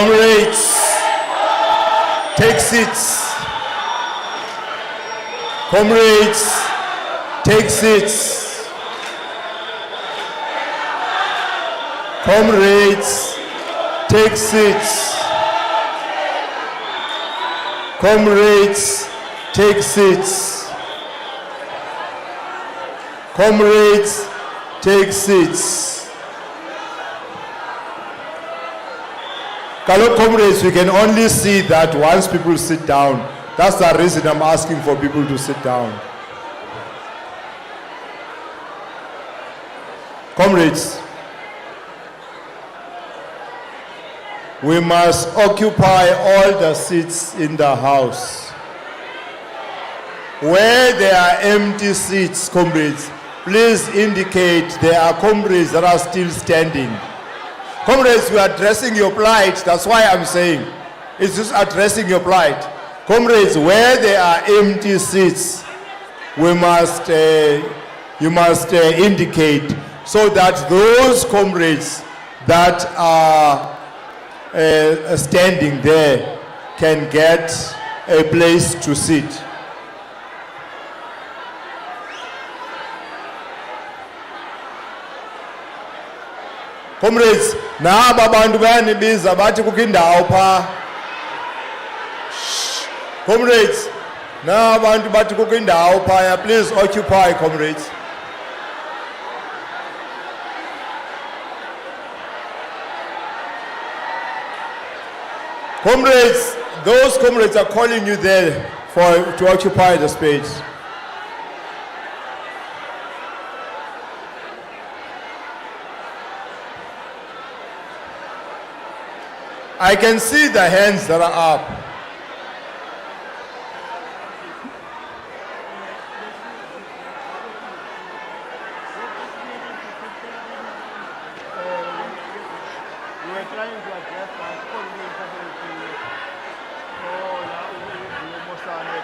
Comrades, take seats. Comrades, take seats. Comrades, take seats. Comrades, take seats. Comrades, take seats. Hello, comrades, we can only see that once people sit down. That's the reason I'm asking for people to sit down. Comrades, we must occupy all the seats in the house. Where there are empty seats, comrades, please indicate there are comrades that are still standing. Comrades, we are addressing your plight. That's why I'm saying it's just addressing your plight. Comrades, where there are empty seats, you must indicate so that those comrades that are standing there can get a place to sit. Comrades, naba bantu bayanibiza bathi kukho indawo pha. Comrades, naba bantu bathi kukho indawo pha. Please occupy, comrades. Comrades, those comrades are calling you there to occupy the space. I can see the hands that are up. We were trying to address that.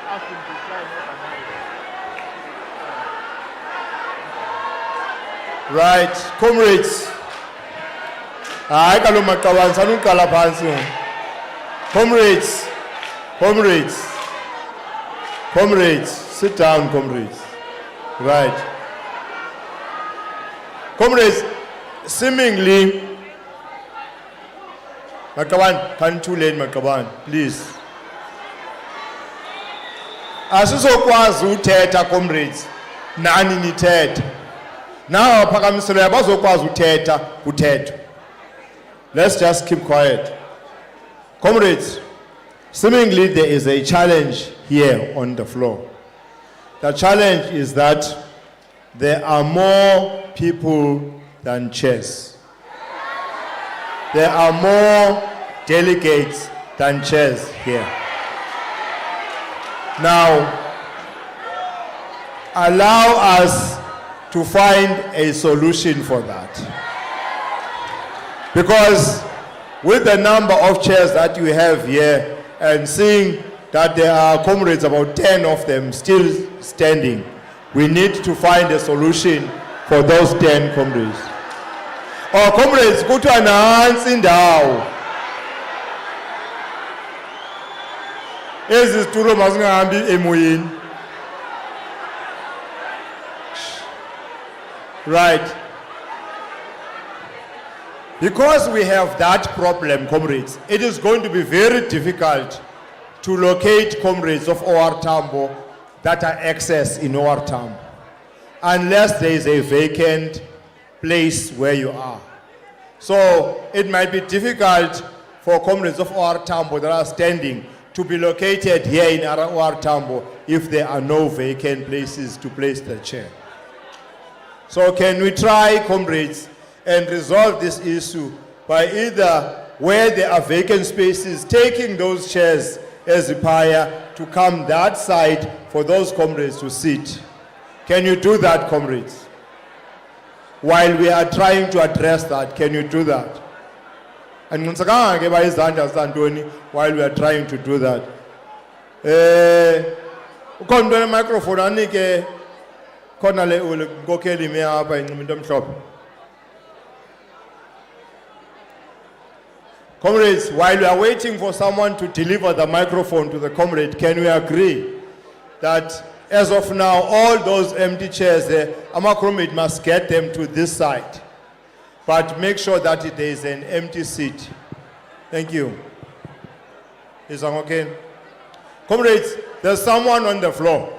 Asking to try Right, comrades. Comrades, comrades, sit down, comrades. Right. Comrades, seemingly, Makaban, can too late, Makaban, please. Asizokwazi uthetha, comrades, nani nithetha. Now, phakamiselo abazokwazi uthetha uthetho. Let's just keep quiet. Comrades, seemingly there is a challenge here on the floor. The challenge is that there are more people than chairs. There are more delegates than chairs here. Now, allow us to find a solution for that. Because with the number of chairs that we have here and seeing that there are comrades, about 10 of them still standing, we need to find a solution for those 10 comrades. Oh, comrades, go to announce in down. Ezi situlo mazingahambi emoyeni. Right. Because we have that problem, comrades, it is going to be very difficult to locate comrades of OR Tambo that are access in OR Tambo, unless there is a vacant place where you are. So it might be difficult for comrades of OR Tambo that are standing to be located here in OR Tambo if there are no vacant places to place the chair. So can we try, comrades, and resolve this issue by either where there are vacant spaces, taking those chairs as a pyre to come that side for those comrades to sit. Can you do that, comrades? While we are trying to address that, can you do that? And while we are trying to do that. Microphone, Comrades, while we are waiting for someone to deliver the microphone to the comrade, can we agree that as of now, all those empty chairs there, our comrade must get them to this side. But make sure that there is an empty seat. Thank you. Is that okay? Comrades, there's someone on the floor.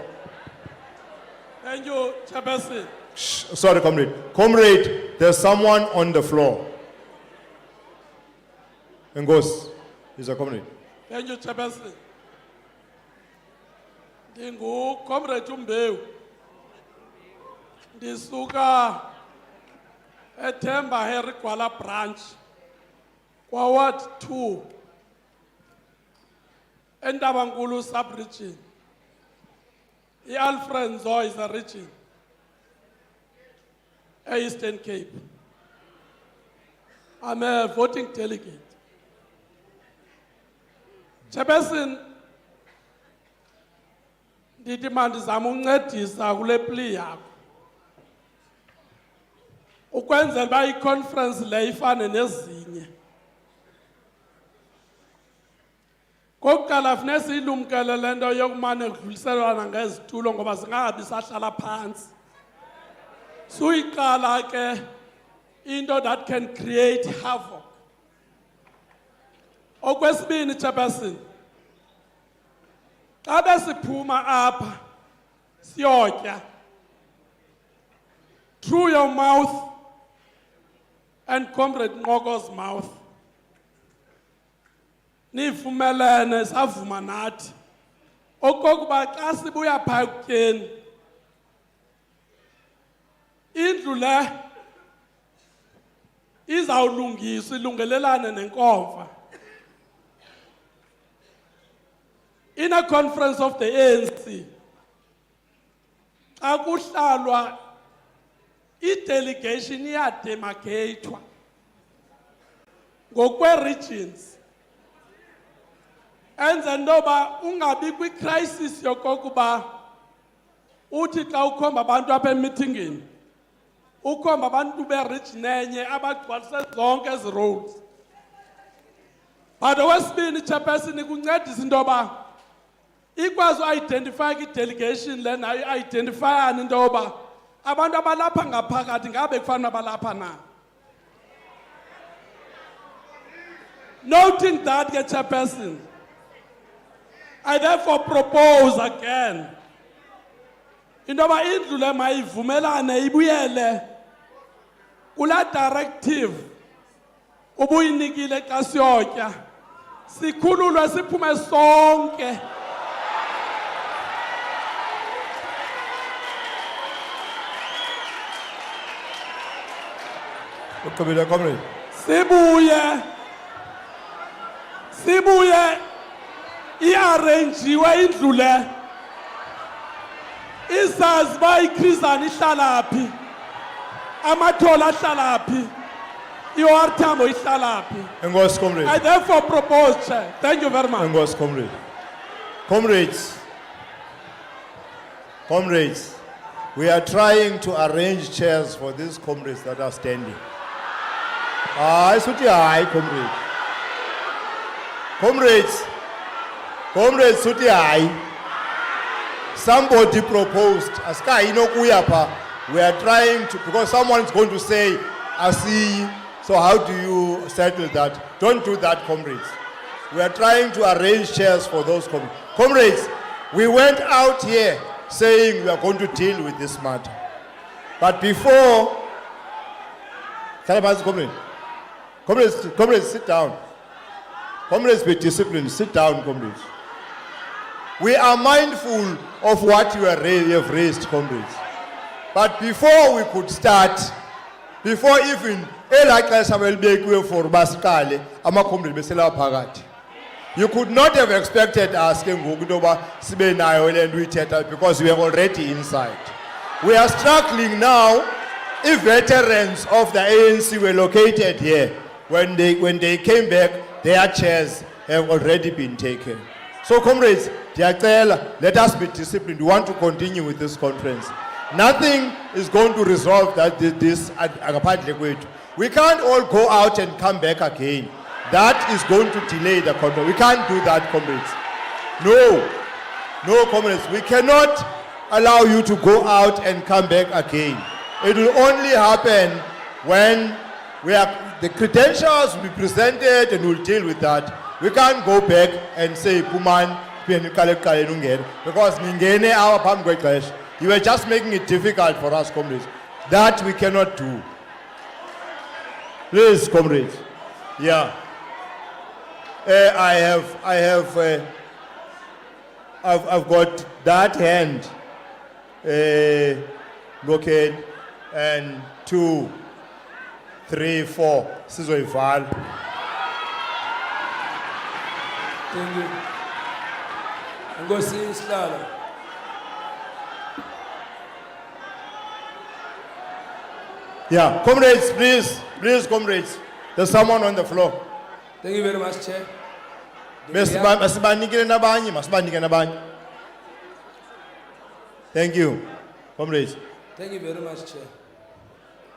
Thank you, Chairperson. Sorry, comrade. Comrade, there's someone on the floor. And goes. Is a comrade. Thank you, Chairperson. Ndingu Comrade Umbewu. Ndisuka eThemba Harry Gwala branch. Kwa Ward 2. Endabankulu sub-region. I-Alfred Nzo is a region. Eastern Cape. I'm a voting delegate. Chairperson, ndithi mandizama uncedisa kule plea yakho. Ukwenzela uba i-conference le ifane nezinye. Kokuqala funeka siyilumkele le nto yokumane kudluliselwana ngezitulo ngoba zingabi sahlala phansi. Suyiqala ke into that can create havoc. Okwesibini, Chairperson, xa besiphuma apha siyotya, through your mouth and Comrade Ngogo's mouth, nivumelene savuma nathi okokuba xa sibuya phaa ekutyeni indlu le izawulungiswa ilungelelane nenkomfa. In a conference of the ANC, xa kuhlalwa i-delegation iyademarcatwa ngokwe-regions. Enze ntoba ungabi kwi-crisis yokokuba uthi xa ukhomba abantu apha emeetingini, ukhomba abantu be-region enye abagcwalise zonke ezi roads. But okwesibini, Chairperson, ikuncedisa intoba ikwazi u-identify i-delegation le nayo i-identifyane intoba abantu abalapha ngaphakathi ngabe kufanele balapha na. Noting that, Chairperson, I therefore propose again intoba indlu le mayivumelane ibuyele kula directive ubuyinikile xa siyotya, sikhululwe siphume sonke. Comrade. Sibuye iarrangiwe indlu le isazi ba ikhrizana ihlala phi, amathola ahlala phi, i-OR Tambo ihlala phi. Engosi, comrade. I therefore propose, Chair. Thank you very much. Engosi, comrade. Comrades, we are trying to arrange chairs for these comrades that are standing. I suti high, comrade. Comrades, suti high. Somebody proposed, Aska Inokuyapa, we are trying to, because someone is going to say, I see, so how do you settle that? Don't do that, comrades. We are trying to arrange chairs for those comrades. Comrades, we went out here saying we are going to deal with this matter. But before, comrades, sit down. Comrades, be disciplined. Sit down, comrades. We are mindful of what you have raised, comrades. But before we could start, before even you could not have expected us because we are already inside. We are struggling now. If veterans of the ANC were located here, when they came back, their chairs have already been taken. So, comrades, let us be disciplined. We want to continue with this conference. Nothing is going to resolve this. We can't all go out and come back again. that is going to delay the conference. We can't do that, comrades. No, comrades. We cannot allow you to go out and come back again. It will only happen when the credentials will be presented and we'll deal with that. We can't go back and say, Puman, because you were just making it difficult for us, comrades. That we cannot do. Please, comrades. Yeah. I've got that hand. Okay, and 2, 3, 4. Sizoyivala. Thank you. Ngosi Sihlalo. Yeah, comrades, please, comrades. There's someone on the floor. Thank you very much, Chair. Masibanikele nabanye. Thank you, comrades. Thank you very much, Chair.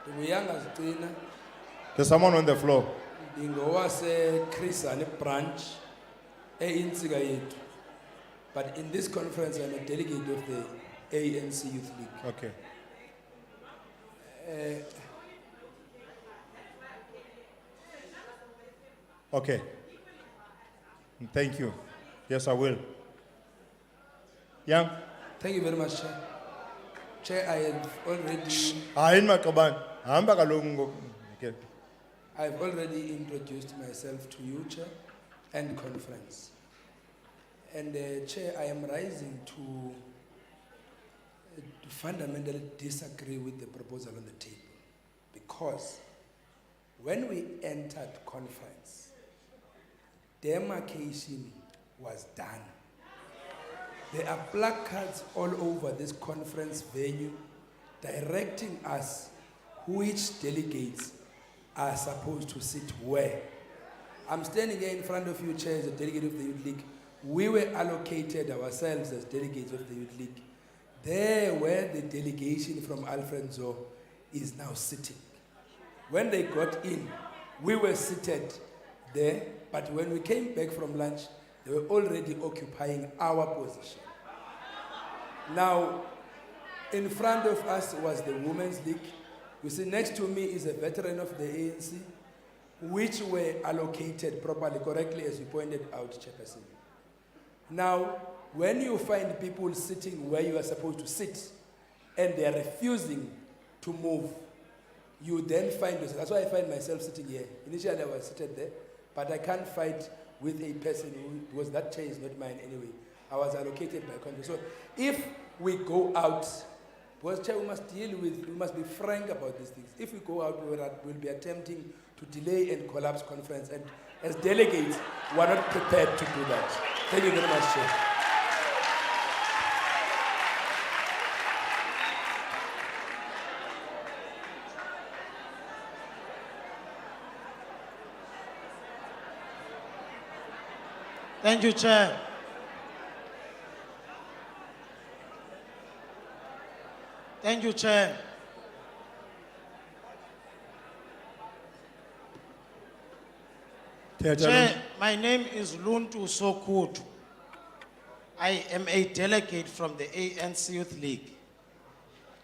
Ndibuyanga zigcina There's someone on the floor. ndingowase Christian branch eintsika yethu. But in this conference I'm a delegate of the ANC Youth League. Okay. Okay. Thank you. Yes, I will. Yeah. Thank you very much, Chair. Chair, I have already Okay. I've already introduced myself to you, Chair, and conference. And Chair, I am rising to fundamentally disagree with the proposal on the table. Because when we entered conference, demarcation was done. There are placards all over this conference venue directing us which delegates are supposed to sit where. I'm standing here in front of you, Chair, as a delegate of the Youth League. We were allocated ourselves as delegates of the Youth League. There where the delegation from Alfred Zo is now sitting. When they got in, we were seated there, but when we came back from lunch, they were already occupying our position. Now, in front of us was the Women's League. You see, next to me is a veteran of the ANC, which were allocated properly, correctly, as you pointed out, Chairperson. Now, when you find people sitting where you are supposed to sit, and they are refusing to move, you then find yourself. That's why I find myself sitting here. Initially, I was seated there, but I can't fight with a person who, because that chair is not mine anyway. I was allocated by country. So if we go out, because Chair, we must be frank about these things. If we go out, we'll be attempting to delay and collapse conference. And as delegates, we're not prepared to do that. Thank you very much, Chair. Thank you, Chair. Thank you, Chair. Chair, my name is Luntu Sokutu. I am a delegate from the ANC Youth League.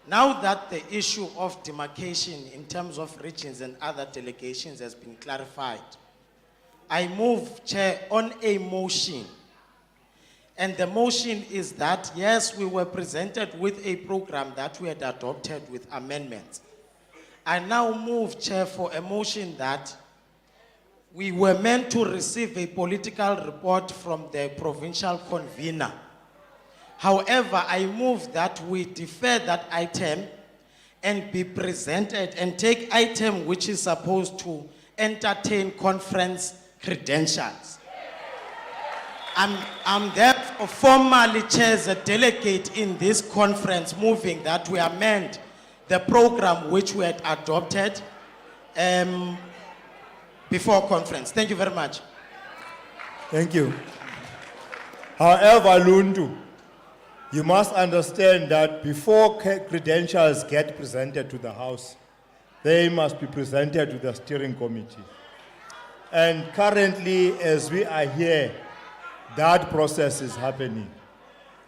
Now that the issue of demarcation in terms of regions and other delegations has been clarified, I move, Chair, on a motion. And the motion is that, yes, we were presented with a program that we had adopted with amendments. I now move, Chair, for a motion that we were meant to receive a political report from the provincial convener. However, I move that we defer that item and be presented and take item which is supposed to entertain conference credentials. I'm therefore formally, Chair, as a delegate in this conference, moving that we amend the program which we had adopted before conference. Thank you very much. Thank you. However, Lundu, you must understand that before credentials get presented to the House, they must be presented to the steering committee. And currently, as we are here, that process is happening.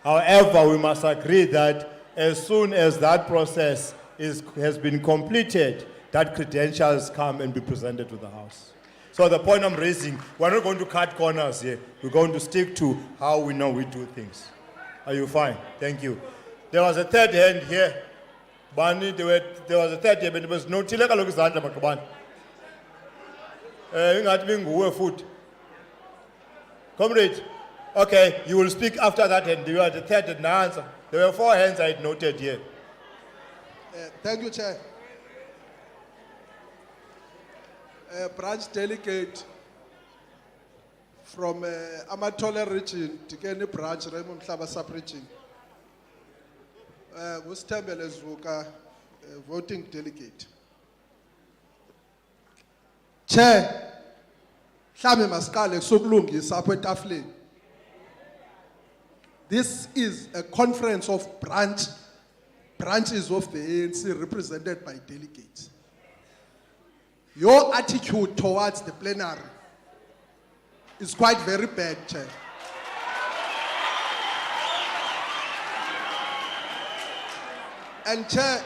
However, we must agree that as soon as that process has been completed, that credentials come and be presented to the House. So the point I'm raising, we're not going to cut corners here. We're going to stick to how we know we do things. Are you fine? Thank you. There was a third hand here. Bani, there was a third hand, but there was no tilaka lokuzandla makabani. Ingathi binguwe futhi. Comrade, okay, you will speak after that hand. You are the third and answer. There were 4 hands I had noted here. Thank you, Chair. Branch delegate from Amatole region, Tikeni branch, Raymond Hlaba sub-region. Gustembele Zvuka, voting delegate. Chair, Hlame Maskale Sukulungisa apha etafuleni. This is a conference of branches of the ANC represented by delegates. Your attitude towards the plenary is quite very bad, Chair. And Chair,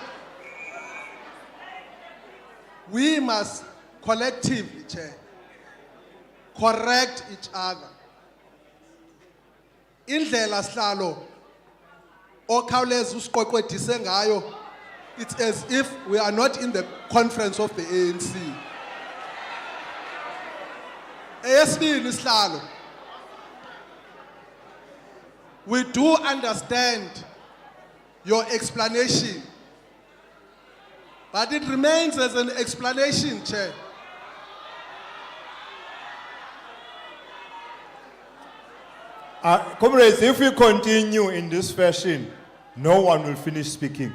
we must collectively, Chair, correct each other. Indlela sihlalo okhawuleza usiqoqedise ngayo, it's as if we are not in the conference of the ANC. Eyesibili sihlalo, we do understand your explanation, but it remains as an explanation, Chair. Comrades, if we continue in this fashion, no one will finish speaking.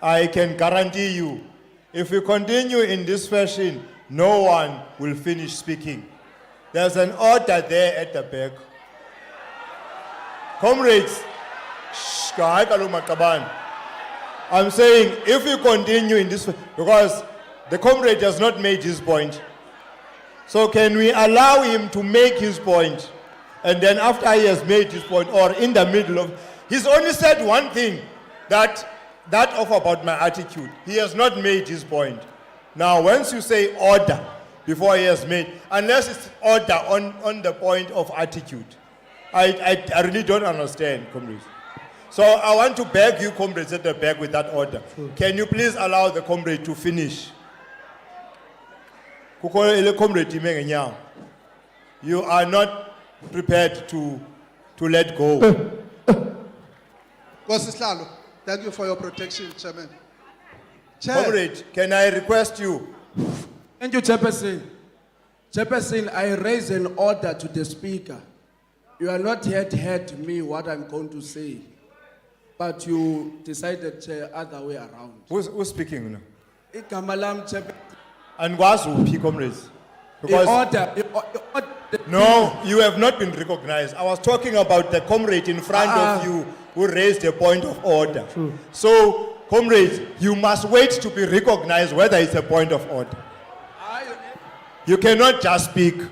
I can guarantee you, if we continue in this fashion, no one will finish speaking. There's an order there at the back. Comrades, I'm saying if we continue in this, because the comrade has not made his point. So can we allow him to make his point? And then after he has made his point, or in the middle of, he's only said one thing, that of about my attitude. He has not made his point. Now, once you say order before he has made, unless it's order on the point of attitude, I really don't understand, comrades. So I want to beg you, comrades at the back with that order. Can you please allow the comrade to finish? You are not prepared to let go. Sihlalo, thank you for your protection, Chairman. Chair, Comrade, can I request you? Thank you, Chairperson. Chairperson, I raise an order to the Speaker. You are not yet heard me what I'm going to say, but you decided other way around. Who's speaking now? Igama lam, Chairperson. And who, comrades? No, you have not been recognized. I was talking about the comrade in front of you who raised a point of order. So, comrades, you must wait to be recognized whether it's a point of order. You cannot just speak.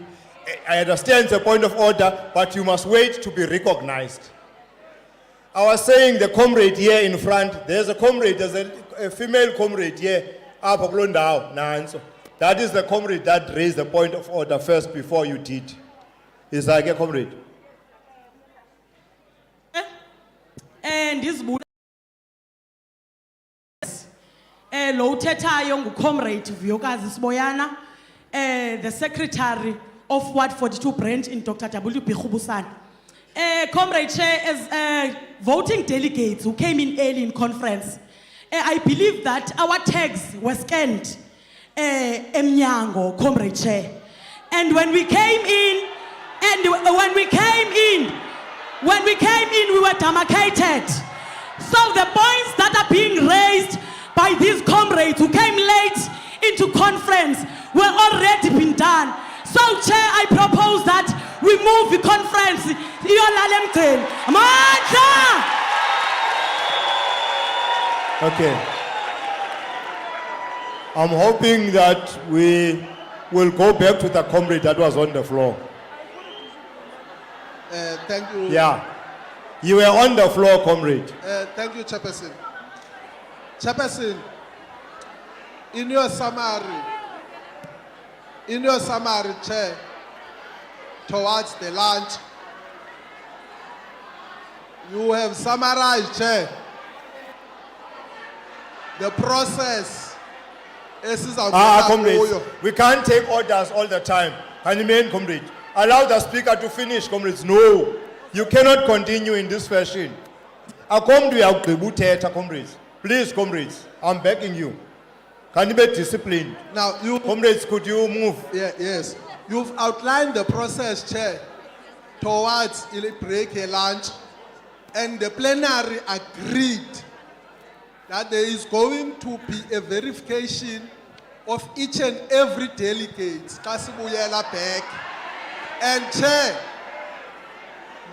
I understand it's a point of order, but you must wait to be recognized. I was saying the comrade here in front, there's a comrade, there's a female comrade here. That is the comrade that raised the point of order first before you did. Is like a comrade. And this lo uthethayo nguComrade Vuyokazi Siboyana, the secretary of Ward 42 branch in Dr. W.B. Khubusana. Comrade Chair, as voting delegates who came in early in conference, I believe that our tags were scanned emnyango, Comrade Chair. And when we came in, we were demarcated. So the points that are being raised by these comrades who came late into conference were already been done. So, Chair, I propose that we move the conference. Okay. I'm hoping that we we'll go back to the comrade that was on the floor. Thank you. Yeah. You were on the floor, comrade. Thank you, Chairperson. Chairperson, in your summary, Chair, towards the lunch, you have summarized, Chair, the process. Comrades, we can't take orders all the time. And remain, comrade. Allow the speaker to finish, comrades. No, you cannot continue in this fashion. Comrades. Please, comrades, I'm begging you. Can you be disciplined? Now, Comrades, could you move? Yes. You've outlined the process, Chair, towards a break, a lunch, and the plenary agreed that there is going to be a verification of each and every delegate. Kasibuyela back. And Chair,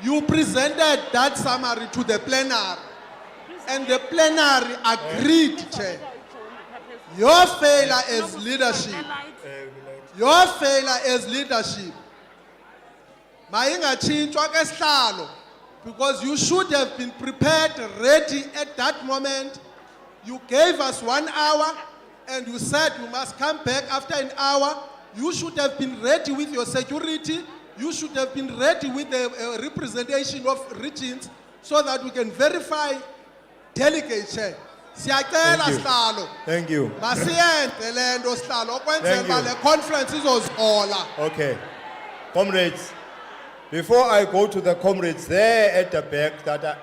you presented that summary to the plenary, and the plenary agreed, Chair. Your failure as leadership, because you should have been prepared, ready at that moment. You gave us 1 hour and you said you must come back after an hour. You should have been ready with your security. You should have been ready with the representation of regions so that we can verify delegates. Siyacela sihlalo. Thank you. Masiyenze le nto sihlalo okwenzela uba le conference izozihola. Okay. Comrades, before I go to the comrades there at the back, that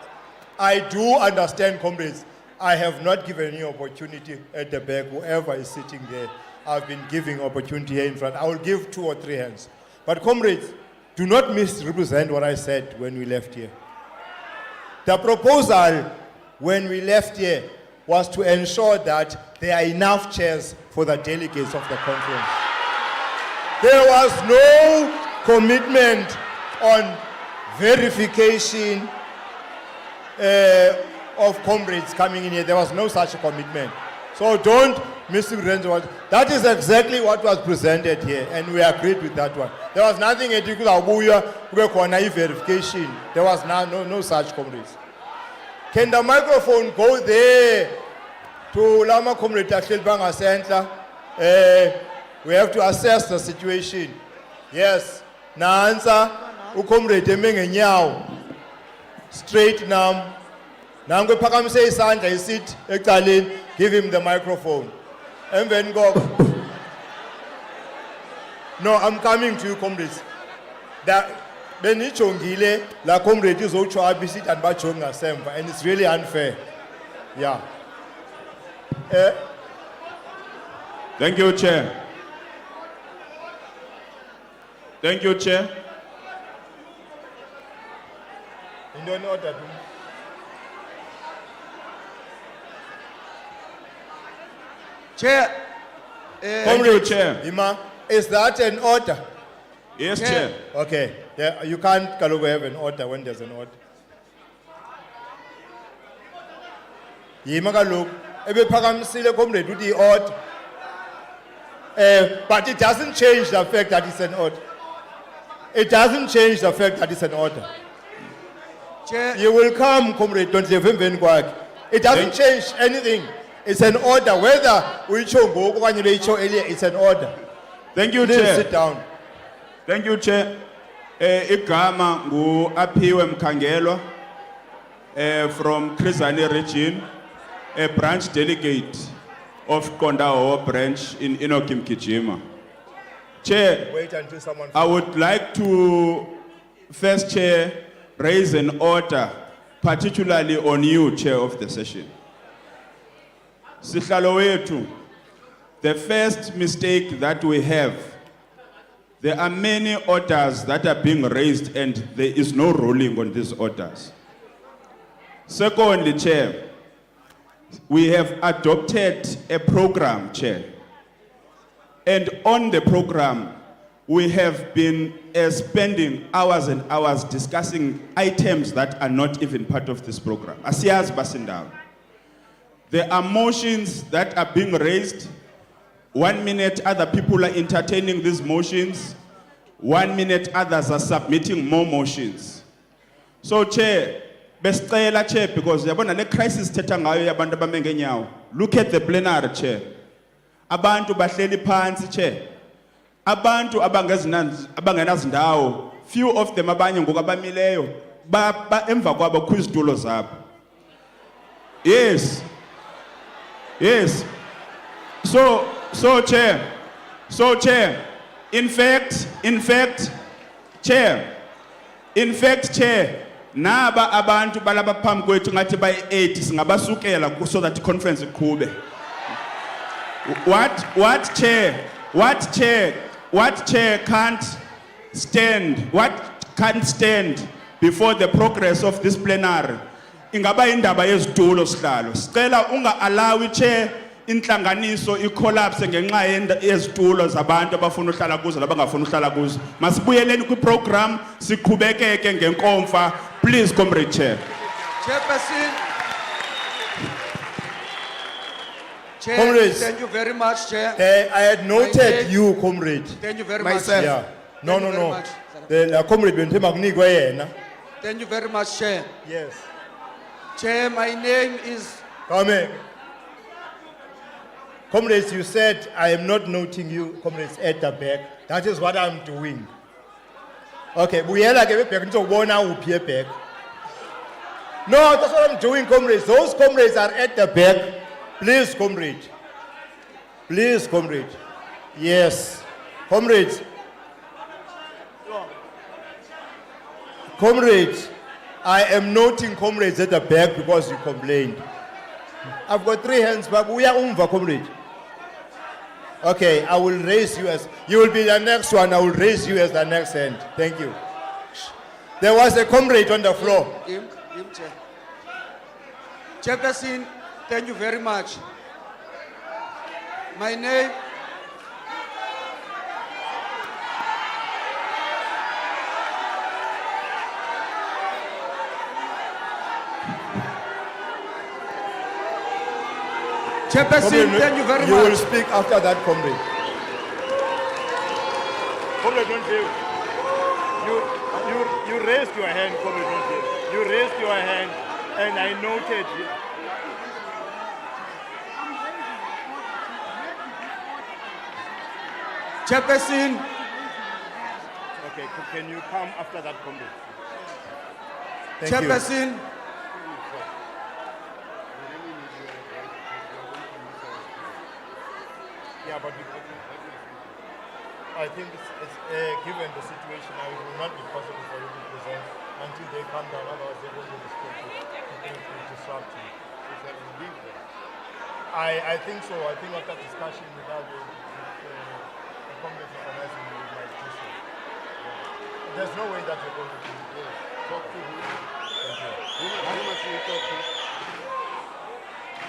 I do understand, comrades, I have not given you opportunity at the back. Whoever is sitting there, I've been giving opportunity here in front. I will give 2 or 3 hands. But comrades, do not misrepresent what I said when we left here. The proposal when we left here was to ensure that there are enough chairs for the delegates of the conference. There was no commitment on verification of comrades coming in here. There was no such a commitment. So don't misrepresent what. That is exactly what was presented here, and we agreed with that one. There was nothing verification. There was no such, comrades. Can the microphone go there to Lama Comrade Shilbanga Center? We have to assess the situation. Yes. Na answer, ukomrade mengenyawo. Straight nam. Nangwe phakamise isandla isit ecaleni, give him the microphone. Emveni koko. No, I'm coming to you, comrades. Benijongile la comrade izotsho abisit and bajonga semva, and it's really unfair. Yeah. Thank you, Chair. Thank you, Chair. In order to. Chair. Thank you, Chair. Ima, is that an order? Yes, Chair. Okay. Yeah, you can't have an order when there's an order. Yima kaloku ebephakamisile comrade uthi order. But it doesn't change the fact that it's an order. It doesn't change the fact that it's an order. Chair. You will come, comrade, don't leave him. It doesn't change anything. It's an order. Whether we show go earlier, it's an order. Thank you, Please Chair. sit down. Thank you, Chair. Igama ngu Aphiwe Mkhangelwa from Krizani region, a branch delegate of Kondawo branch in Inokim Kijima. Chair, Wait until someone. I would like to first, Chair, raise an order, particularly on you, Chair of the session. Sihlalo wethu, the first mistake that we have, there are many orders that are being raised and there is no ruling on these orders. Secondly, Chair, we have adopted a program, Chair. And on the program, we have been spending hours and hours discussing items that are not even part of this program. Asiyaz Basindaw. There are motions that are being raised. 1 minute other people are entertaining these motions. 1 minute others are submitting more motions. So Chair, besicela Chair, because yabona le crisis thetha ngayo yabantu abame ngenyawo. Look at the plenary Chair. Abantu bahleli phansi Chair. Abantu abangenazindawo, few of them abanye ngokabamileyo ba emva kwabo kwizitulo zabo. Yes. Yes. So Chair, in fact, Chair, naba abantu balaba phambi kwethu ngathi bayi-8 singabasukela so that the conference iqhube. What chair can't stand before the progress of this plenary? Ingaba indaba yezitulo sihlalo. Sicela unga allow Chair inhlanganiso icollapse ngenxa yezitulo zabantu abafuna uhlala kuzo labangafuna uhlala kuzo. Masibuyeleni kwiprogram siqhubekeke ngenkomfa. Please, Comrade Chair. Chairperson. Chair, Comrades. thank you very much, Chair. I had noted My you, comrade. Thank you very Myself. much. Yeah. No. Thank you very much. The comrade bentema kunikwe yena. Thank you very much, Chair. Yes. Chair, my name is Come here. Comrades, you said I am not noting you, comrades, at the back. That is what I'm doing. Okay, buyela ke back ngizobona uphi back. No, that's what I'm doing, comrades. Those comrades are at the back. Please, comrade. Please, comrade. Yes. Comrades. Comrades, I am noting comrades at the back because you complained. I've got 3 hands, but we are umva, comrade. Okay, I will raise you as, you will be the next one, I will raise you as the next hand. Thank you. There was a comrade on the floor. him, Chair. Chairperson, thank you very much. My name. Chairperson, Comrade, thank you very You will much. speak after that, comrade. Comrade, don't fail. You raised your hand, comrade, don't fail. You raised your hand, and I noted. Chairperson, Okay, can you come after that, comrade? Thank you. Chairperson, Yeah, but I think it's given the situation now, it will not be possible for you to present until they come down. Otherwise, they're going to disrupt you. I think so. I think after discussion without the Congress organizing, we might do so. There's no way that you're going to do it. Talk to who? Thank you. how much we talk to?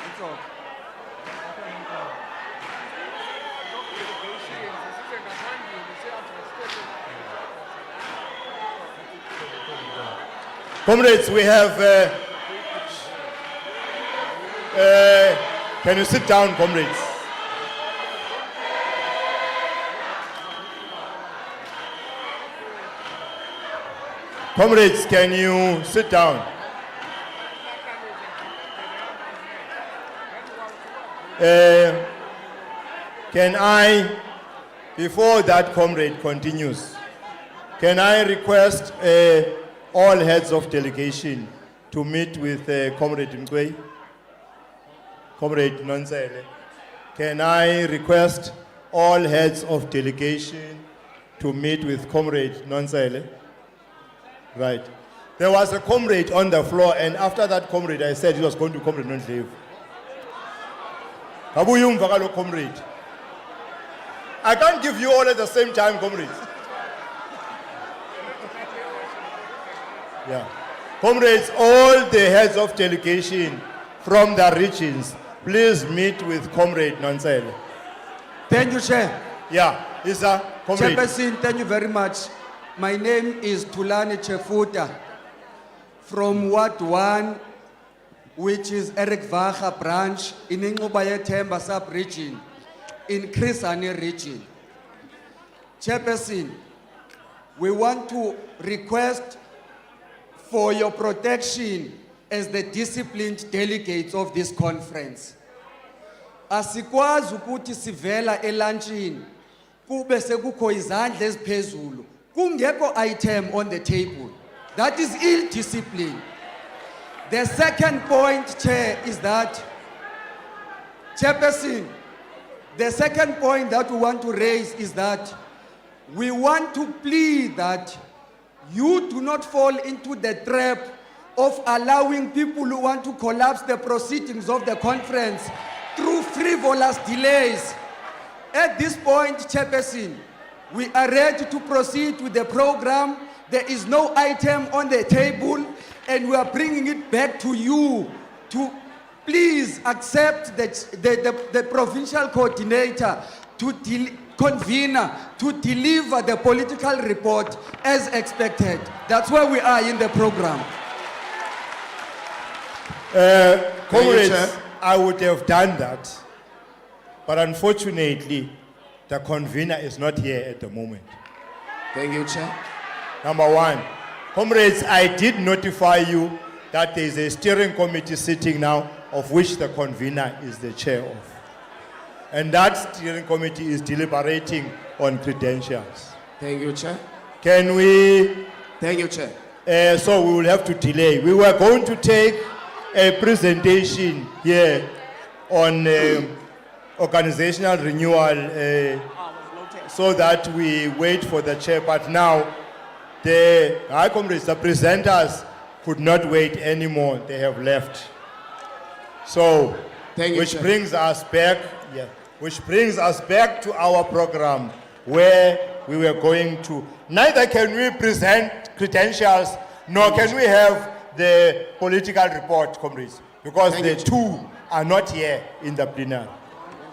It's all. Comrades, we have. Can you sit down, comrades? Comrades, can you sit down? Can I, before that comrade continues, can I request all heads of delegation to meet with Comrade Mkwe? Comrade Nonsele. Can I request all heads of delegation to meet with Comrade Nonsele? Right. There was a comrade on the floor, and after that comrade, I said he was going to Comrade Nonsele. Kabuyumva kalo comrade. I can't give you all at the same time, comrades. Yeah. Comrades, all the heads of delegation from the regions, please meet with Comrade Nonsele. Thank you, Chair. Yeah, is a comrade. Chairperson, thank you very much. My name is Tulani Chefuta from Ward 1, which is Eric Vacha branch in Ingubaye Temba sub-region. in Chris Hani region. Chairperson, we want to request for your protection as the disciplined delegates of this conference. Asikwazi ukuthi sivela elunchini kube sekukho izandla eziphezulu kungekho item on the table. That is ill discipline. The second point, Chair, is that, Chairperson, the second point that we want to raise is that we want to plead that you do not fall into the trap of allowing people who want to collapse the proceedings of the conference through frivolous delays. At this point, Chairperson, we are ready to proceed with the program. There is no item on the table, and we are bringing it back to you to please accept the provincial coordinator convener to deliver the political report as expected. That's where we are in the program. Comrades, I would have done that, but unfortunately, the convener is not here at the moment. Thank you, Chair. Number one, comrades, I did notify you that there is a steering committee sitting now, of which the convener is the chair of. And that steering committee is deliberating on credentials. Thank you, Chair. Can we? Thank you, Chair. So we will have to delay. We were going to take a presentation here on organizational renewal so that we wait for the chair. But now the High Comrades, the presenters could not wait anymore. They have left. So, which brings us back to our program where we were going to. Neither can we present credentials, nor can we have the political report, comrades, because the two are not here in the plenary.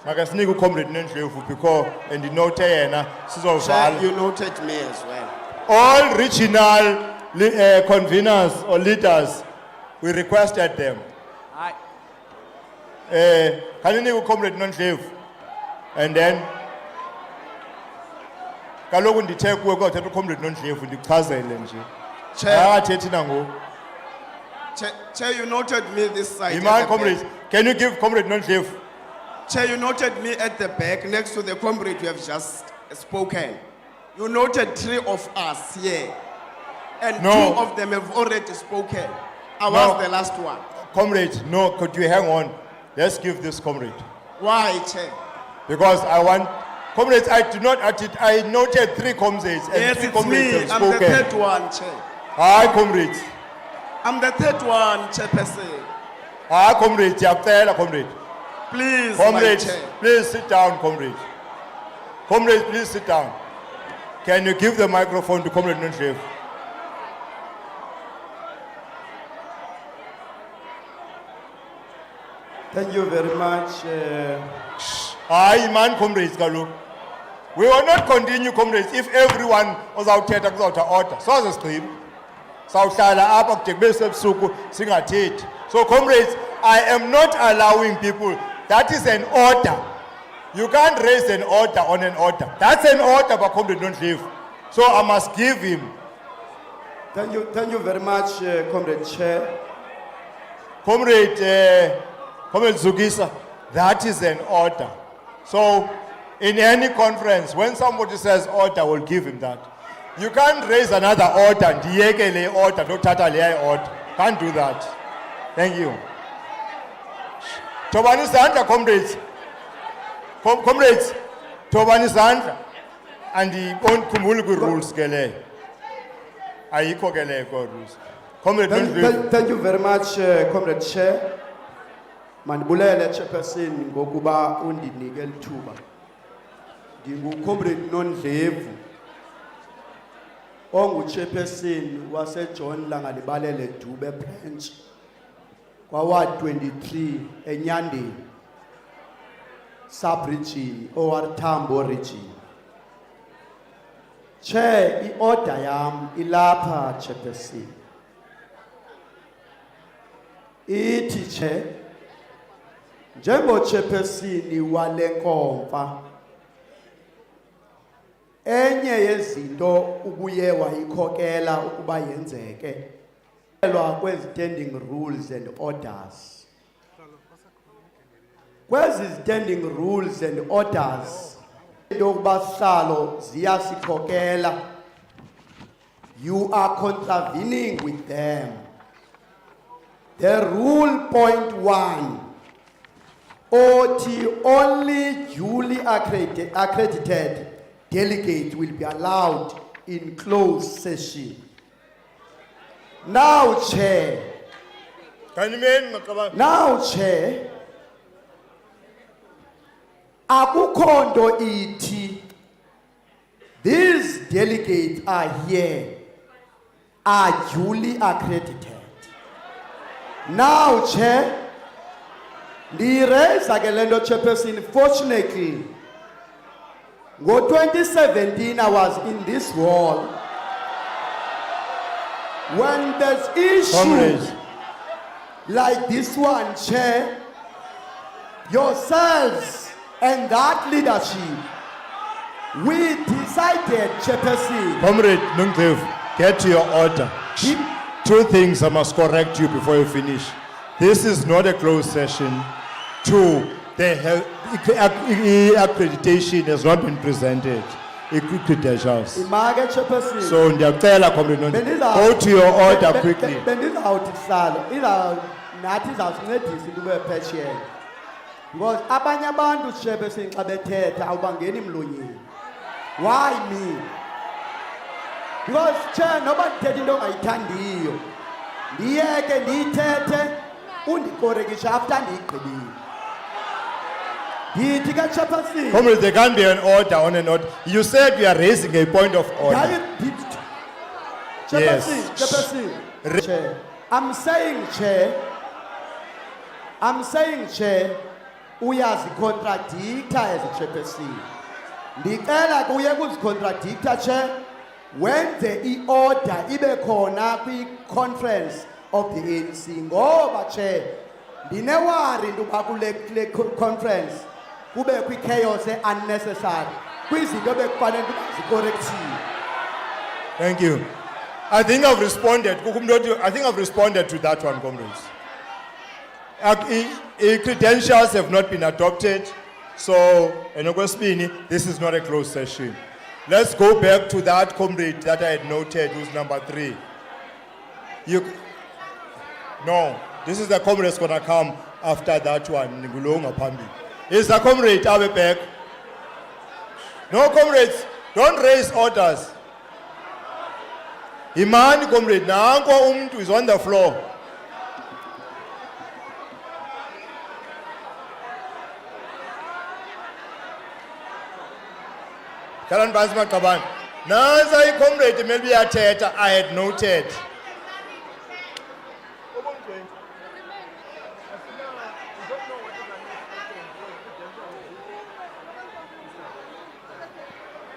Makasinika uComrade Nendlovu because and note yena sizovala. You noted me as well. All regional conveners or leaders, we requested them. Can you name Comrade Nondlevu? And then kaloku ndithe kuwe kodwa uComrade Nondlevu ndichazele nje. Akathethi nangoku. Chair, you noted me this side. Iman comrades, can you give Comrade Nondlevu? Chair, you noted me at the back next to the comrade you have just spoken. You noted 3 of us here. And No. 2 of them have already spoken. I was the last one. Comrade, no, could you hang on? Let's give this comrade. Why, Chair? Because I want, comrades, I noted 3 comrades and Yes, 3 it's comrades me. have I'm the spoken. 3rd one, Chair. Hi, comrades. I'm the 3rd one, Chairperson. Hi, comrades, yaqela, comrade. Please, my Comrades, Chair. please sit down, comrade. Comrades, please sit down. Can you give the microphone to Comrade Nondlevu? Thank you very much. Hayi man comrades kaloku. We will not continue comrades if everyone ozawuthetha kuzawutha order. Soze sigqibe. Sawuhlala apha kude kube sebusuku singathethi. So comrades, I am not allowing people. That is an order. You can't raise an order on an order. That's an order by Comrade Nondlevu. So I must give him. Thank you very much, Comrade Chair. Comrade Zugisa, that is an order. So, in any conference, when somebody says order, we'll give him that. You can't raise another order, ndiyekele order, no tata leya order. Can't do that. Thank you. Tobani Sandra, comrades. Comrades, Tobani Sandra. And the Kumulugu rules, Gele. Ayiko Gele rules. Comrade, Thank you very much, Comrade Chair. Mandibulele Chairperson ngokuba undinike lithuba. Comrade Nondlevu ongu-Chairperson wase-John Langalibalele Dube branch kwa-Ward 23 eNyandeni sub-region OR Tambo region. Chair, i-order yam ilapha, Chairperson. Ithi, Chair, Njengochairperson wale nkomfa, enye yezinto ubuye wayikhokela ukuba yenzeke kwezi standing rules and orders. Kwezi standing rules and orders into yokuba sihlalo ziyasikhokela, you are contravening with them. The rule point 1, OT only duly accredited delegate will be allowed in closed session. Now, Chair. Now, Chair. Akukho nto ithi these delegates are here, are duly accredited. Now, Chair, ndiyireyisa ke le nto, Chairperson. Fortunately, ngo-2017 I was in this hall when there's issues Comrades. like this one, Chair, yourselves and that leadership, we decided, Chairperson. Comrade Nungdev, get to your order. Two things I must correct you before you finish. This is not a closed session. Two, the accreditation has not been presented. Credentials. Imake, Chairperson. So ndiyacela Comrade Nungdev, go to your order quickly. Bendizawuthi sihlalo nathi izawusincedisa into ube phetsheya, because abanye abantu, Chairperson, xa bethetha awubangeni emlonyeni. Why me? Because, Chair, noba ndithetha into ongayithandiyo ndiyeke ndiyithethe undikorekishe after ndiyigqibile. Ndithi ke, Chairperson. Comrade, there can't be an order on an order. You said you are raising a point of order. Chairperson, Yes. Chairperson. Chair. I'm saying, Chair, uyazicontradicta as a Chairperson. Ndicela ke uyeke uzicontradicta, Chair, wenze i-order ibe khona kwi-conference of the ANC. Ngoba, Chair, ndinewari into uba kule conference kube kwi-chaos unnecessary kwizinto ebekufanele ukuba zikorektiwe. Thank you. I think I've responded. I think I've responded to that one, comrades. Credentials have not been adopted, so this is not a closed session. Let's go back to that comrade that I had noted, who's number 3. No, this is the comrade that's gonna come after that one. Is the comrade I'll be back? No, comrades, don't raise orders. Imani, comrade, nanko umuntu is on the floor. Kalan Basma Kaban. Nansa comrade maybe I had noted.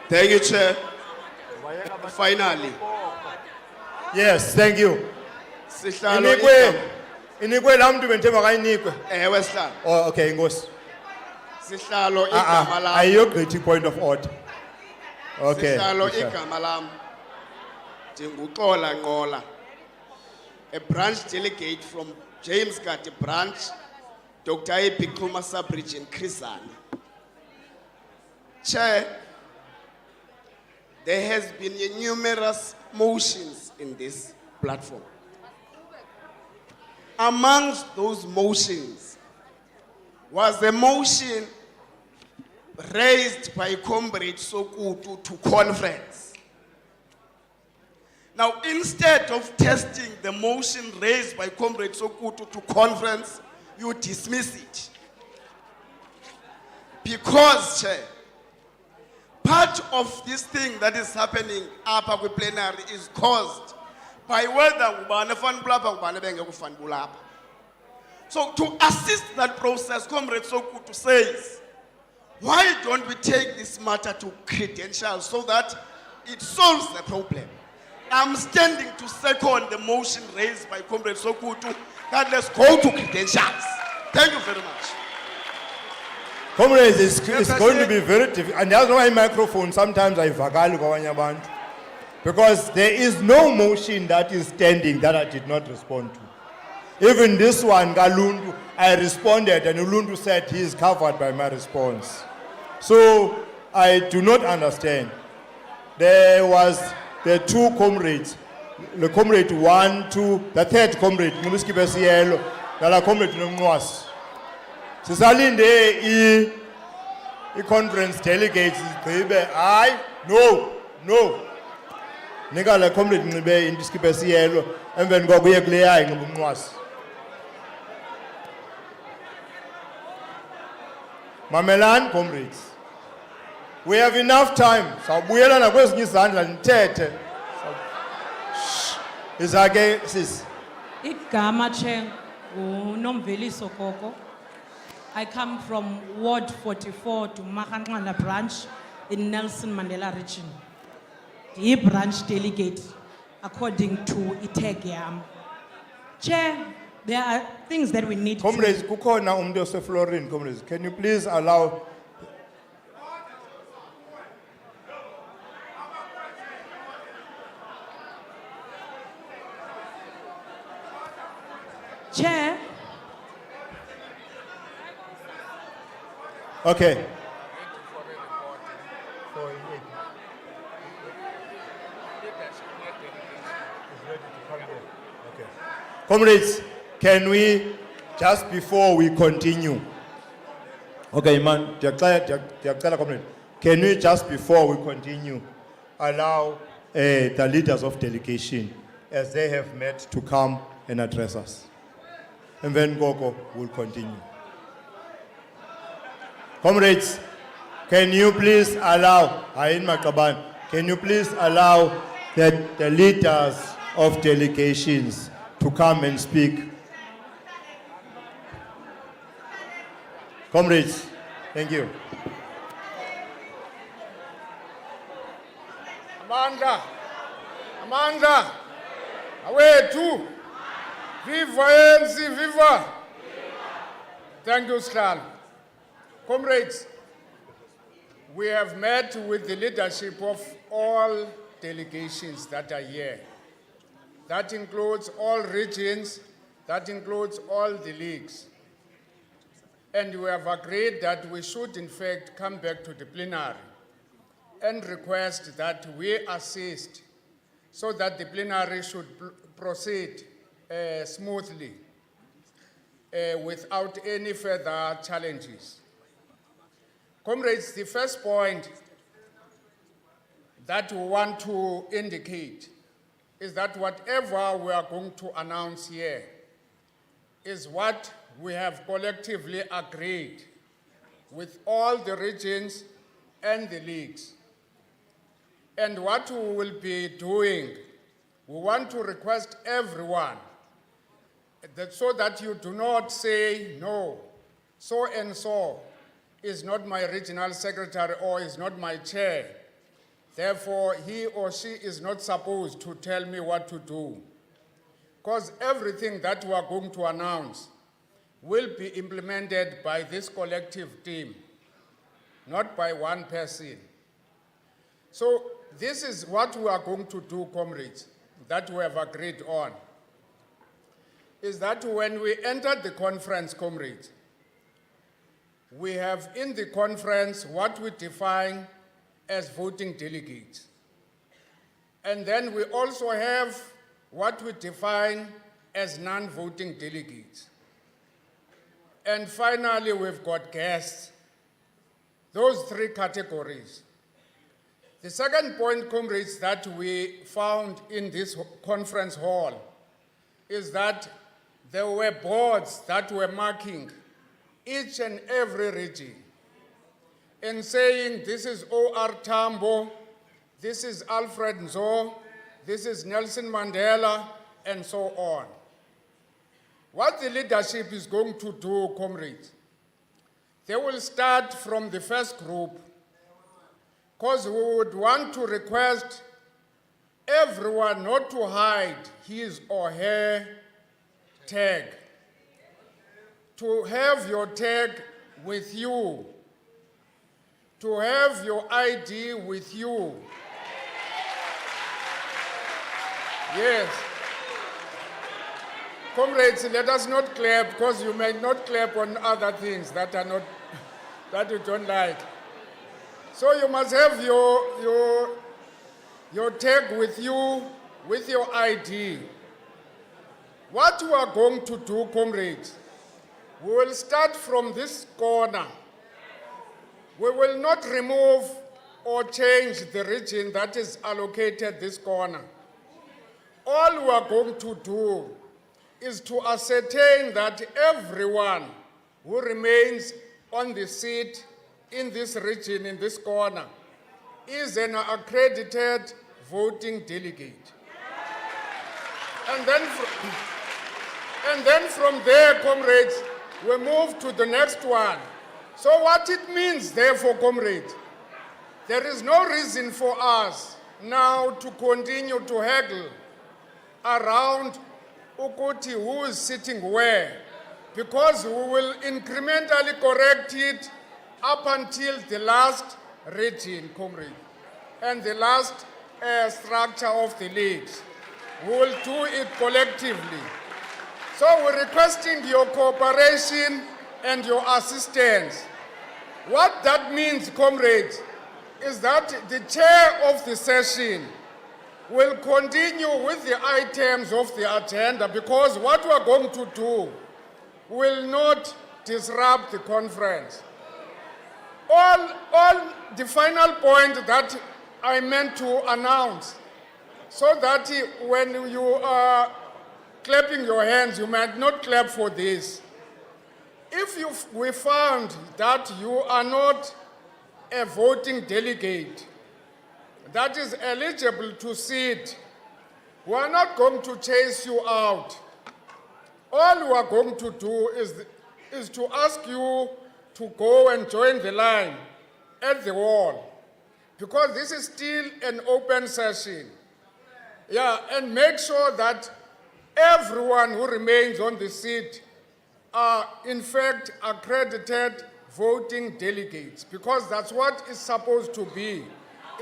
Thank you, Chair. Finally. Yes, thank you. Sihlalo Inikwe la mntu benthe makayinikwe. ewe sihlalo. Oh, okay, ngosi. Sihlalo igama lam. Ayiyogqithi point of order. Okay. Sihlalo Sihlalo. igama lam. Ndinguxola Nqola. A branch delegate from James Gati branch, Dr. Epikuma Sub-Region, Krisani. Chair, there has been numerous motions in this platform. Amongst those motions was a motion raised by Comrade Sokutu to conference. Now, instead of testing the motion raised by Comrade Sokutu to conference, you dismiss it. Because, Chair, part of this thing that is happening upper with plenary is caused by whether ubane fan blapa ubane bengekho fan bulapa. So to assist that process, Comrade Sokutu says, why don't we take this matter to credentials so that it solves the problem? I'm standing to second the motion raised by Comrade Sokutu that let's go to credentials. Thank you very much. Comrades, it's going to be very difficult. And that's why microphone sometimes I vakali kwabanye abantu. Because there is no motion that is standing that I did not respond to. Even this one, Galundu, I responded and Ulundu said he is covered by my response. So I do not understand. There was the two comrades, the comrade 1, 2, the third comrade, Munuski Besielo, the comrade Nungwas. Sisalinde conference delegates, no. Nika le comrade Nibe in Diskipesielo, and then go be clear in Nungwas. Mamelan comrades. We have enough time. So we are not going to use Is again, sis. Igama Che uNomveli Sokoko. I come from Ward 44 to Makanqala branch in Nelson Mandela region. The branch delegate according to Itegiam. Chair, there are things that we need Comrades, kukhona umuntu oseflorin, comrades. Can you please allow Chair, Okay. Comrades, can we, just before we continue, okay, man, comrade, can we, just before we continue, allow the leaders of delegation, as they have met, to come and address us? And then Gogo will continue. Comrades, can you please allow, Ain Makaban, can you please allow the leaders of delegations to come and speak? Comrades, thank you. Amanda, away too. Viva ANC, viva. Thank you, Stan. Comrades, we have met with the leadership of all delegations that are here. That includes all regions, that includes all the leagues. And we have agreed that we should in fact come back to the plenary and request that we assist so that the plenary should proceed smoothly without any further challenges. Comrades, the first point that we want to indicate is that whatever we are going to announce here is what we have collectively agreed with all the regions and the leagues. And what we will be doing, we want to request everyone that so that you do not say, no, so and so is not my regional secretary or is not my chair. Therefore, he or she is not supposed to tell me what to do. Because everything that we are going to announce will be implemented by this collective team, not by one person. So this is what we are going to do, comrades, that we have agreed on, is that when we entered the conference, comrades, we have in the conference what we define as voting delegates. And then we also have what we define as non-voting delegates. And finally, we've got guests. Those three categories. The second point, comrades, that we found in this conference hall is that there were boards that were marking each and every region and saying, this is O.R. Tambo, this is Alfred Nzo, this is Nelson Mandela, and so on. What the leadership is going to do, comrades, they will start from the first group, because we would want to request everyone not to hide his or her tag. To have your tag with you to have your ID with you. Yes. Comrades, let us not clap, because you may not clap on other things that are not, that you don't like. So you must have your tag with you, with your ID. What we are going to do, comrades, we will start from this corner. We will not remove or change the region that is allocated this corner. All we are going to do is to ascertain that everyone who remains on the seat in this region, in this corner, is an accredited voting delegate. And then from there, comrades, we move to the next one. So what it means, therefore, comrades, there is no reason for us now to continue to haggle around Ukuti who is sitting where, because we will incrementally correct it up until the last region, comrade, and the last structure of the leagues. We will do it collectively. So we're requesting your cooperation and your assistance. What that means, comrades, is that the chair of the session will continue with the items of the agenda, because what we're going to do will not disrupt the conference. All the final point that I meant to announce, so that when you are clapping your hands, you might not clap for this. If we found that you are not a voting delegate that is eligible to sit, we are not going to chase you out. All we are going to do is to ask you to go and join the line at the wall, because this is still an open session. Yeah, and make sure that everyone who remains on the seat are in fact accredited voting delegates, because that's what is supposed to be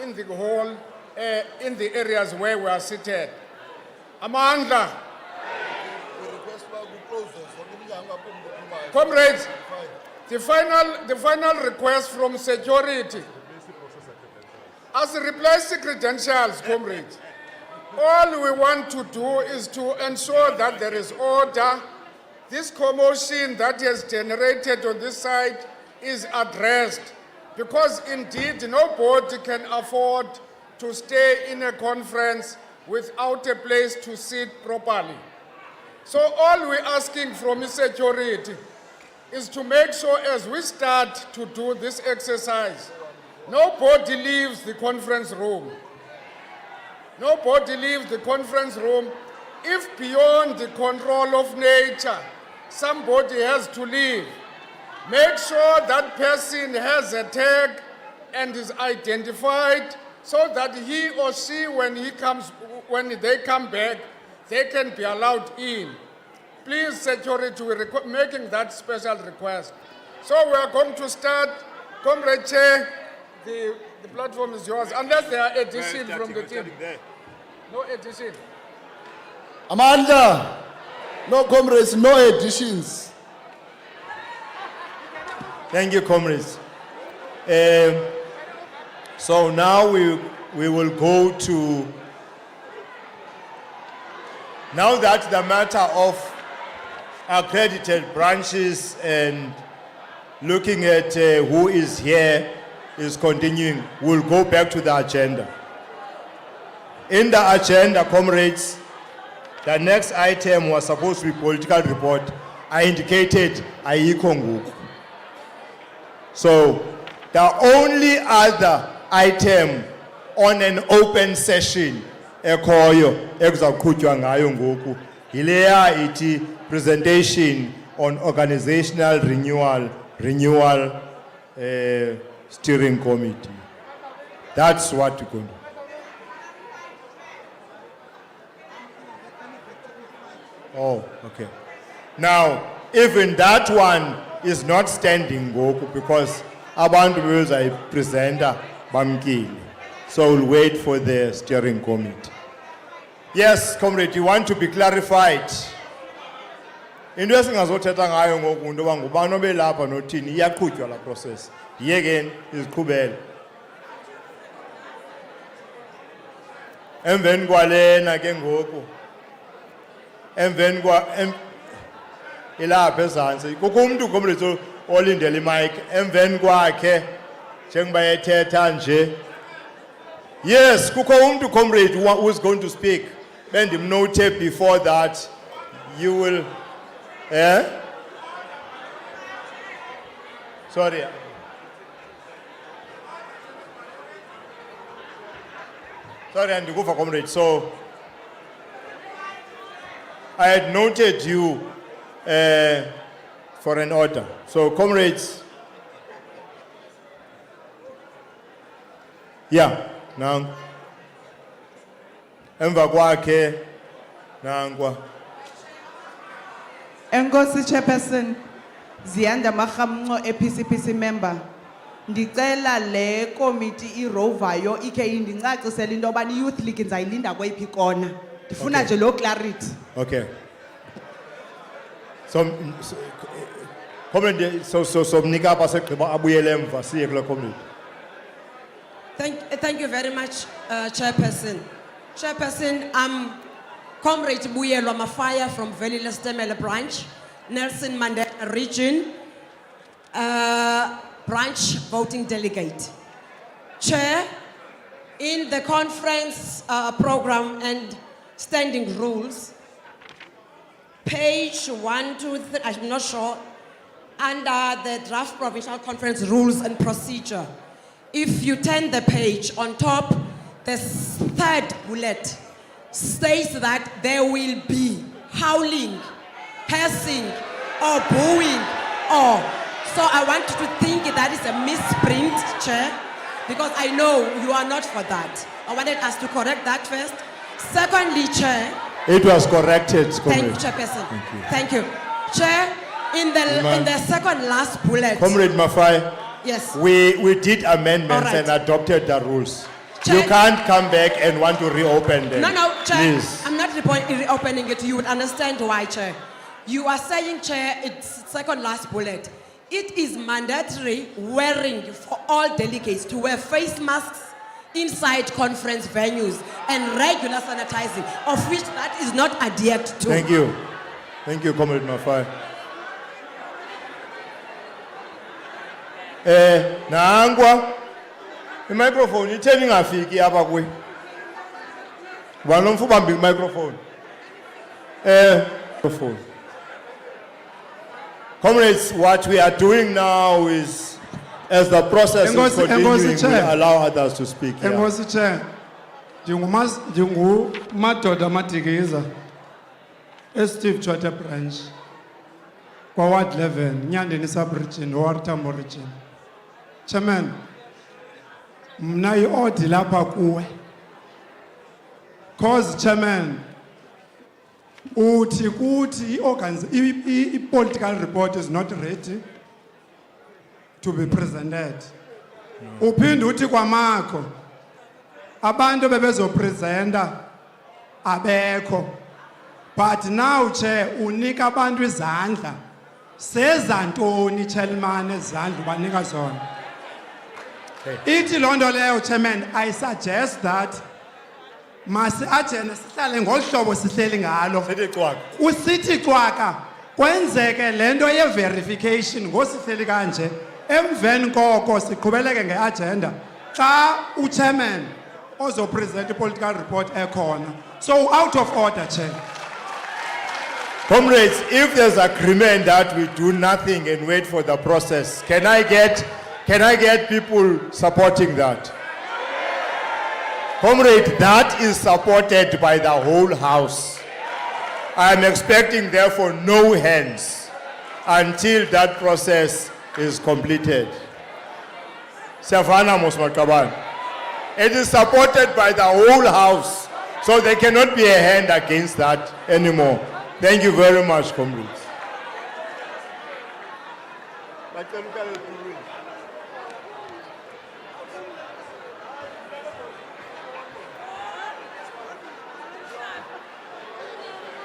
in the hall, in the areas where we are seated. Amandla. Comrades, the final request from security, as replace the credentials, comrades, all we want to do is to ensure that there is order. This commotion that has generated on this side is addressed, because indeed nobody can afford to stay in a conference without a place to sit properly. So all we're asking from security is to make sure as we start to do this exercise, nobody leaves the conference room. Nobody leaves the conference room. If beyond the control of nature, somebody has to leave, make sure that person has a tag and is identified, so that he or she, when they come back, they can be allowed in. Please, security, we're making that special request. So we are going to start. Comrade Chair, the platform is yours, unless there are additions from the team. No addition. Amanda, no comrades, no additions. Thank you, comrades. So now we will go to, now that the matter of accredited branches and looking at who is here is continuing, we'll go back to the agenda. In the agenda, comrades, the next item was supposed to be political report. I indicated ayikho ngoku. So the only other item on an open session ekhoyo ekuzaqhutywa ngayo ngoku yileya ithi presentation on organizational renewal steering committee. That's what we're going to do. Oh, okay. Now, even that one is not standing, Goku, because abantu bezayipresenta bamkile. So we'll wait for the steering committee. Yes, comrade, you want to be clarified. Into esingazothetha ngayo ngoku into yoba ngubani obelapha nothini iyaqhutywa la process. Yekeni iziqhubele. Emveni kwalena ke ngoku. Emveni kwa ilapha ezantsi. Kukho umuntu comrade olindele imic emveni kwakhe njengoba ethetha nje. Yes, kukho umuntu comrade who is going to speak. Bendimnote before that you will Sorry. Sorry, andikuva comrade. So I had noted you for an order. So comrades, yeah, now emva kwakhe nangwa. Enkosi Chairperson, Ziyanda Mahamnco, a PCPC member. Ndicela le committee irovayo ike indincacisele into yoba i-youth league ndizayilinda kweyiphi ikona. Ndifuna nje lo clarity. Okay. So comrade, so mnika apha segqiba abuyele emva siye kula comrade. Thank you very much, Chairperson. Chairperson, I'm Comrade Buyelwa Mafaya from Valley Lestemele branch, Nelson Mandela region, branch voting delegate. Chair, in the conference program and standing rules, page 1, 2, 3, I'm not sure, under the draft provincial conference rules and procedure, if you turn the page on top, the third bullet states that there will be howling, hissing, or booing, or. So I want you to think that is a misprint, Chair, because I know you are not for that. I wanted us to correct that first. Secondly, Chair. It was corrected, comrade. Thank you, Chairperson. Thank you. Chair, in the second last bullet. Comrade Mafai. Yes. We did amendments All right. and adopted the rules. Chair, you can't come back and want to reopen them. No, Chair, Please. I'm not reopening it. You would understand why, Chair. You are saying, Chair, it's second last bullet. It is mandatory wearing for all delegates to wear face masks inside conference venues and regular sanitizing, of which that is not adhered to. Thank you. Thank you, Comrade Mafai. Nangwa, the microphone, you're turning a fiki abakwe. One of them big microphone. Microphone. Comrades, what we are doing now is, as the process is continuing, we allow others to speak. Yeah. Enkosi Chair, ndingumadoda amadikiza eSteve Chwata branch kwa-Ward 11 Nyandeni sub-region Wartambo region. Chairman, mna i-odi lapha kuwe. Cause Chairman, uthi kuthi i-political report is not ready to be presented. Uphinde uthi kwamakho abantu bebezopresenta abekho. But now Chair unika abantu izandla. Seza ntoni Chairman ezandla ubanika zona. Ithi lonto leyo Chairman, I suggest that masi ajene sihlale ngolhlobo sihleli ngalo. Usithi xwaka kwenzeke lento ye verification ngosihleli kanje. Emveni koko siqhubeleke ngeagenda xa uchairman ozopresent i-political report ekhona. So out of order, Chair. Comrades, if there's agreement that we do nothing and wait for the process, can I get people supporting that? Comrade, that is supported by the whole House. I am expecting therefore no hands until that process is completed. Savannah Mosmakaban. It is supported by the whole House, so there cannot be a hand against that anymore. Thank you very much, comrades.